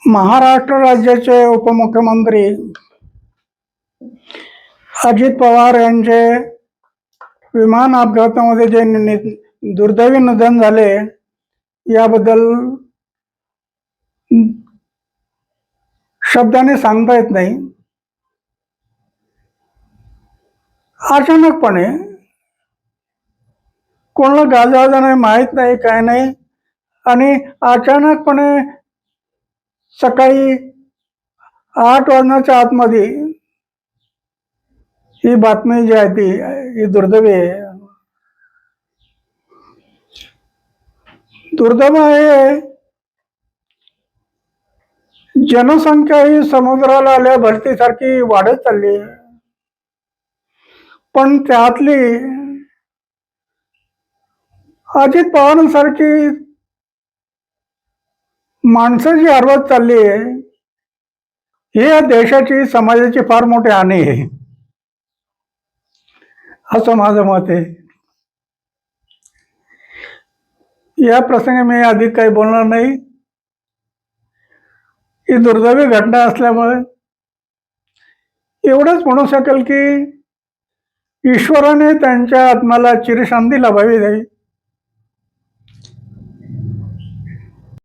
महाराष्ट्र राज्याचे उपमुख्यमंत्री अजित पवार यांचे विमान अपघातामध्ये जे दुर्दैवी निधन झाले याबद्दल शब्दाने सांगता येत नाही. अचानकपणे कोणाला गाजवाजा नाही, माहीत नाही, काय नाही, आणि अचानकपणे सकाळी 8 वाजण्याच्या आतमध्ये ही बातमी जी आहे ही दुर्दैवी आहे. दुर्दैव आहे. जनसंख्या ही समुद्राला आल्या भरतीसारखी वाढत चालली आहे, पण त्यातली अजित पवारांसारखी माणसं जी हरवत चालली आहे ही या देशाची, समाजाची फार मोठी हानी आहे, असं माझं मत आहे. या प्रसंगी मी अधिक काही बोलणार नाही. ही दुर्दैवी घटना असल्यामुळे एवढंच म्हणू शकेल की ईश्वराने त्यांच्या आत्म्याला चिरशांती लाभावी